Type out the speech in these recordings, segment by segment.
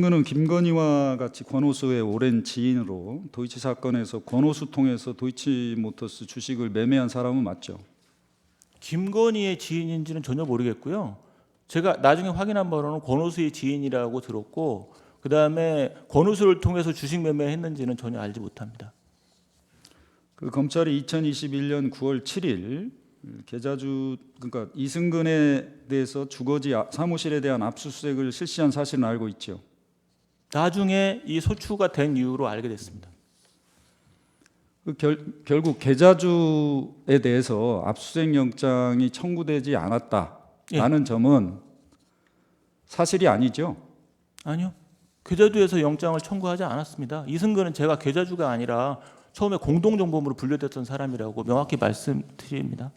그는 김건희와 같이 권오수의 오랜 지인으로 도이치 사건에서 권오수 통해서 도이치모터스 주식을 매매한 사람은 맞죠? 김건희의 지인인지는 전혀 모르겠고요. 제가 나중에 확인한 바로는 권오수의 지인이라고 들었고, 그 다음에 권오수를 통해서 주식 매매했는지는 전혀 알지 못합니다. 그 검찰이 2021년 9월 7일 계좌주 그러니까 이승근에 대해서 주거지 사무실에 대한 압수수색을 실시한 사실은 알고 있죠. 나중에 이 소추가 된 이후로 알게 됐습니다. 결국 계좌주에 대해서 압수수색 영장이 청구되지 않았다라는 점은 사실이 아니죠. 아니요. 계좌주에서 영장을 청구하지 않았습니다. 이승근은 제가 계좌주가 아니라 처음에 공동정범으로 분류됐던 사람이라고 명확히 말씀드립니다.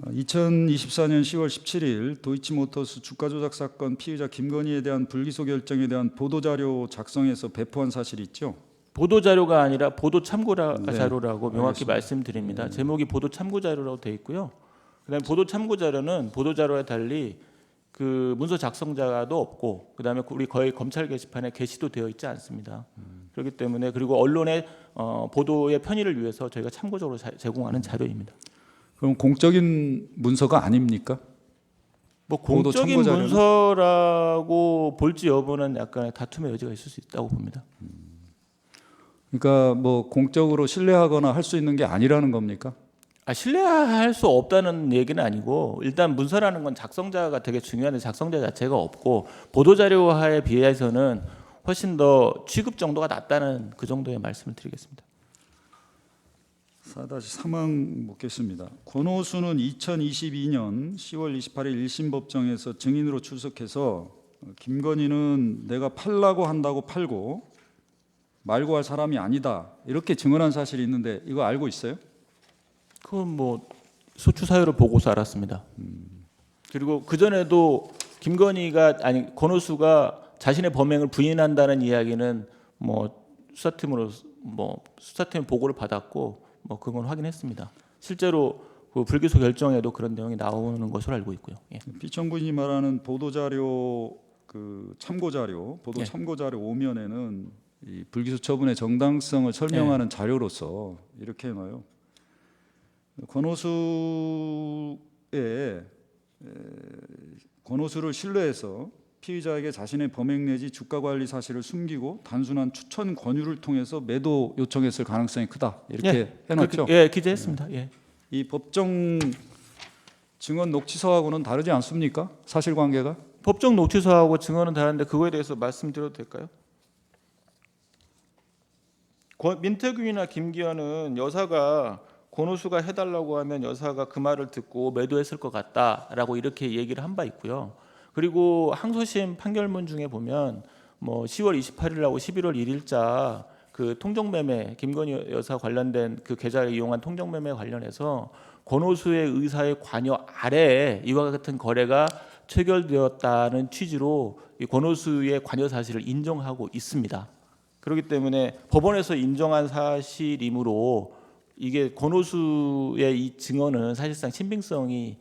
2024년 10월 17일 도이치모터스 주가 조작 사건 피의자 김건희에 대한 불기소 결정에 대한 보도자료 작성해서 배포한 사실이 있죠. 보도자료가 아니라 보도 참고 네, 자료라고 명확히 알겠습니다. 말씀드립니다. 제목이 보도 참고 자료라고 되어 있고요. 그다음에 보도 참고 자료는 보도 자료와 달리 그 문서 작성자도 없고, 그다음에 우리 거의 검찰 게시판에 게시도 되어 있지 않습니다. 그렇기 때문에, 그리고 언론의 보도의 편의를 위해서 저희가 참고적으로 제공하는 자료입니다. 그럼 공적인 문서가 아닙니까? 뭐 보도 공적인 참고 자료는? 문서라고 볼지 여부는 약간의 다툼의 여지가 있을 수 있다고 봅니다. 그러니까 뭐 공적으로 신뢰하거나 할 수 있는 게 아니라는 겁니까? 신뢰할 수 없다는 얘기는 아니고, 일단 문서라는 건 작성자가 되게 중요한데 작성자 자체가 없고, 보도자료화에 비해서는 훨씬 더 취급 정도가 낮다는 그 정도의 말씀을 드리겠습니다. 4-3항 묻겠습니다. 권오수는 2022년 10월 28일 1심 법정에서 증인으로 출석해서 김건희는 내가 팔라고 한다고 팔고 말고 할 사람이 아니다 이렇게 증언한 사실이 있는데 이거 알고 있어요? 그건 뭐 소추 사유를 보고서 알았습니다. 그리고 그 전에도 권오수가 자신의 범행을 부인한다는 이야기는 수사팀 보고를 받았고 그건 확인했습니다. 실제로 그 불기소 결정에도 그런 내용이 나오는 것으로 알고 있고요. 예. 피청구인이 말하는 보도자료 참고자료 보도 예. 참고자료 5면에는 이 불기소 처분의 정당성을 설명하는 자료로서 이렇게 해놔요. 권오수를 신뢰해서 피의자에게 자신의 범행 내지 주가 관리 사실을 숨기고 단순한 추천 권유를 통해서 매도 요청했을 가능성이 크다 이렇게 해놨죠. 기재했습니다. 예. 이 법정 증언 녹취서하고는 다르지 않습니까? 사실관계가? 법정 녹취서하고 증언은 다른데 그거에 대해서 말씀드려도 될까요? 민태균이나 김기현은 여사가 권오수가 해달라고 하면 여사가 그 말을 듣고 매도했을 것 같다라고 이렇게 얘기를 한 바 있고요. 그리고 항소심 판결문 중에 보면 10월 28일하고 11월 1일자 그 통정매매 김건희 여사 관련된 그 계좌를 이용한 통정매매 관련해서 권오수의 의사의 관여 아래에 이와 같은 거래가 체결되었다는 취지로 이 권오수의 관여 사실을 인정하고 있습니다. 그렇기 때문에 법원에서 인정한 사실이므로 이게 권오수의 이 증언은 사실상 신빙성이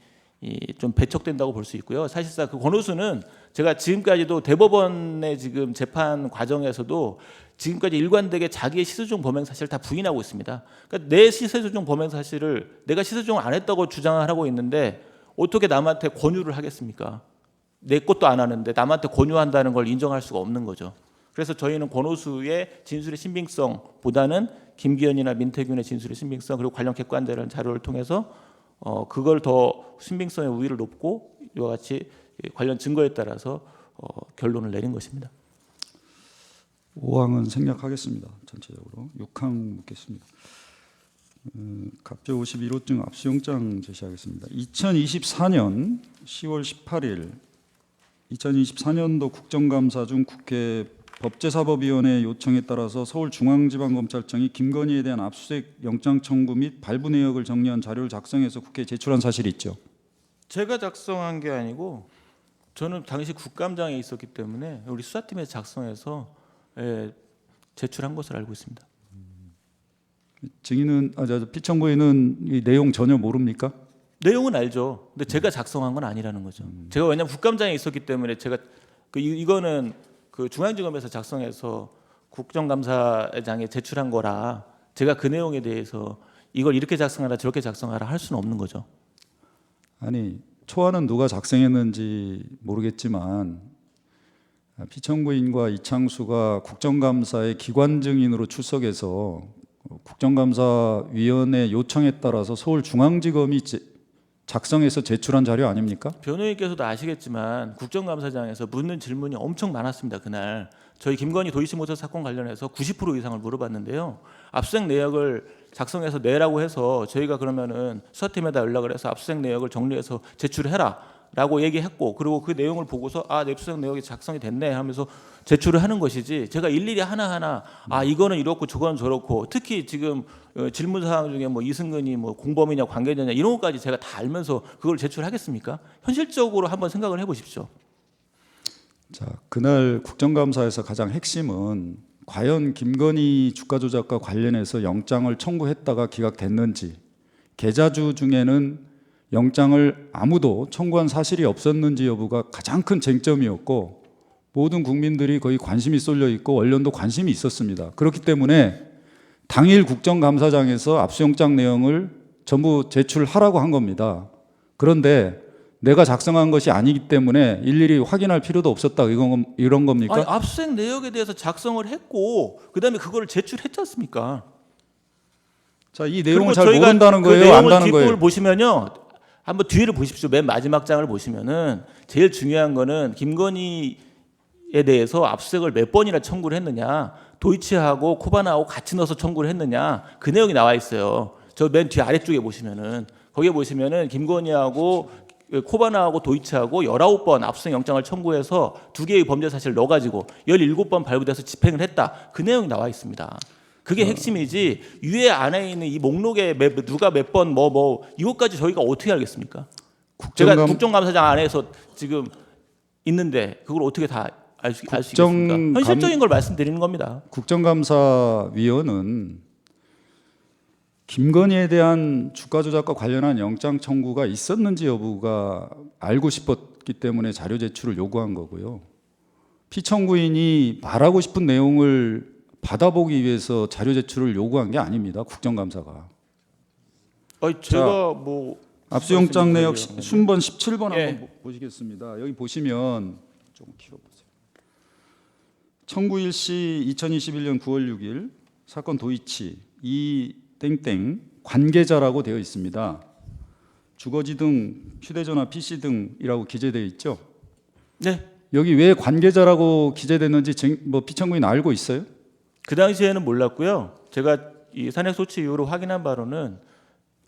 좀 배척된다고 볼 수 있고요. 사실상 그 권오수는 제가 지금까지도 대법원의 지금 재판 과정에서도 지금까지 일관되게 자기의 시세조정 범행 사실을 다 부인하고 있습니다. 그러니까 내 시세조정 범행 사실을 내가 시세조정 안 했다고 주장을 하고 있는데 어떻게 남한테 권유를 하겠습니까? 내 것도 안 하는데 남한테 권유한다는 걸 인정할 수가 없는 거죠. 그래서 저희는 권오수의 진술의 신빙성보다는 김기현이나 민태균의 진술의 신빙성 그리고 관련 객관적인 자료를 통해서 그걸 더 신빙성의 우위를 높고 이와 같이 관련 증거에 따라서 결론을 내린 것입니다. 5항은 생략하겠습니다. 전체적으로 6항 묻겠습니다. 갑질 51호증 압수영장 제시하겠습니다. 2024년 10월 18일 2024년도 국정감사 중 국회 법제사법위원회 요청에 따라서 서울중앙지방검찰청이 김건희에 대한 압수수색 영장 청구 및 발부 내역을 정리한 자료를 작성해서 국회에 제출한 사실이 있죠. 제가 작성한 게 아니고 저는 당시 국감장에 있었기 때문에 우리 수사팀에서 작성해서 제출한 것으로 알고 있습니다. 증인은 피청구인은 이 내용 전혀 모릅니까? 내용은 알죠. 근데 제가 작성한 건 아니라는 거죠. 제가 왜냐면 국감장에 있었기 때문에 제가 이거는 그 중앙지검에서 작성해서 국정감사장에 제출한 거라 제가 그 내용에 대해서 이걸 이렇게 작성하라 저렇게 작성하라 할 수는 없는 거죠. 아니 초안은 누가 작성했는지 모르겠지만 피청구인과 이창수가 국정감사의 기관 증인으로 출석해서 국정감사위원회 요청에 따라서 서울중앙지검이 작성해서 제출한 자료 아닙니까? 변호인께서도 아시겠지만 국정감사장에서 묻는 질문이 엄청 많았습니다. 그날 저희 김건희 도이치모터 사건 관련해서 90% 이상을 물어봤는데요. 압수수색 내역을 작성해서 내라고 해서 저희가 그러면은 수사팀에다 연락을 해서 압수수색 내역을 정리해서 제출해라라고 얘기했고, 그리고 그 내용을 보고서 압수수색 내역이 작성이 됐네 하면서 제출을 하는 것이지, 제가 일일이 하나하나 이거는 이렇고 저거는 저렇고, 특히 지금 질문 사항 중에 뭐 이승근이 뭐 공범이냐 관계자냐 이런 것까지 제가 다 알면서 그걸 제출하겠습니까? 현실적으로 한번 생각을 해보십시오. 자, 그날 국정감사에서 가장 핵심은 과연 김건희 주가 조작과 관련해서 영장을 청구했다가 기각됐는지, 계좌주 중에는 영장을 아무도 청구한 사실이 없었는지 여부가 가장 큰 쟁점이었고, 모든 국민들이 거의 관심이 쏠려 있고 언론도 관심이 있었습니다. 그렇기 때문에 당일 국정감사장에서 압수영장 내용을 전부 제출하라고 한 겁니다. 그런데 내가 작성한 것이 아니기 때문에 일일이 확인할 필요도 없었다 이런 겁니까? 아니, 압수수색 내역에 대해서 작성을 했고 그다음에 그거를 제출했지 않습니까? 자, 이 내용을 잘 저희가 모른다는 그 거예요, 내용을 안다는 거예요? 뒷부분을 보시면요, 한번 뒤를 보십시오. 맨 마지막 장을 보시면은 제일 중요한 거는 김건희에 대해서 압수수색을 몇 번이나 청구를 했느냐, 도이치하고 코바나하고 같이 넣어서 청구를 했느냐, 그 내용이 나와 있어요. 저 맨 뒤 아래쪽에 보시면은, 거기에 보시면은 김건희하고 코바나하고 도이치하고 19번 압수수색 영장을 청구해서 두 개의 범죄 사실을 넣어가지고 17번 발부돼서 집행을 했다. 그 내용이 나와 있습니다. 그게 핵심이지, 위에 안에 있는 이 목록에 누가 몇 번 이것까지 저희가 어떻게 알겠습니까? 제가 국정감사장 안에서 지금 있는데 그걸 어떻게 다 알 수 있겠습니까? 현실적인 걸 말씀드리는 겁니다. 국정감사위원은 김건희에 대한 주가 조작과 관련한 영장 청구가 있었는지 여부가 알고 싶었기 때문에 자료 제출을 요구한 거고요. 피청구인이 말하고 싶은 내용을 받아보기 위해서 자료 제출을 요구한 게 아닙니다. 국정감사가. 제가 뭐 압수영장 내역 순번 17번 예. 한번 보시겠습니다. 여기 보시면 좀 길어보세요. 청구일시 2021년 9월 6일 사건 도이치 이 땡땡 관계자라고 되어 있습니다. 주거지 등 휴대전화 PC 등이라고 기재되어 있죠. 네. 여기 왜 관계자라고 기재됐는지 피청구인 알고 있어요? 그 당시에는 몰랐고요. 제가 이 산핵 소치 이후로 확인한 바로는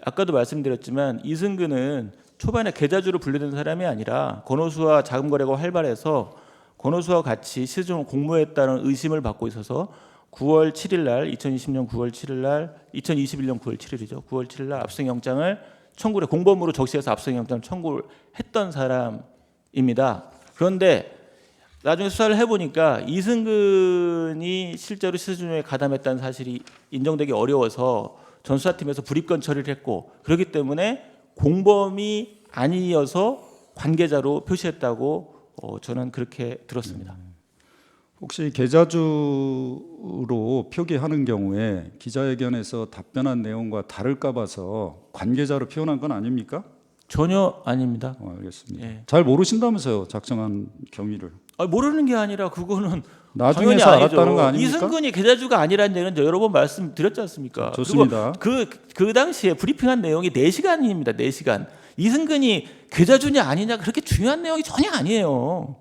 아까도 말씀드렸지만 이승근은 초반에 계좌주로 분류된 사람이 아니라 권오수와 자금 거래가 활발해서 권오수와 같이 시중을 공모했다는 의심을 받고 있어서 9월 7일 날 2020년 9월 7일 날 2021년 9월 7일이죠. 9월 7일 날 압수수색 영장을 청구를 공범으로 적시해서 압수수색 영장을 청구를 했던 사람입니다. 그런데 나중에 수사를 해보니까 이승근이 실제로 시중에 가담했다는 사실이 인정되기 어려워서 전수사팀에서 불입건 처리를 했고, 그렇기 때문에 공범이 아니어서 관계자로 표시했다고 저는 그렇게 들었습니다. 혹시 계좌주로 표기하는 경우에 기자회견에서 답변한 내용과 다를까 봐서 관계자로 표현한 건 아닙니까? 전혀 아닙니다. 알겠습니다. 예. 잘 모르신다면서요, 작성한 경위를. 모르는 게 아니라 그거는 나중에서 당연히 알았다는 거 아니죠. 아닙니까? 이승근이 계좌주가 아니라는 얘기는 여러 번 말씀드렸지 않습니까? 좋습니다. 그 당시에 브리핑한 내용이 4시간입니다. 4시간. 이승근이 계좌주냐 아니냐 그렇게 중요한 내용이 전혀 아니에요.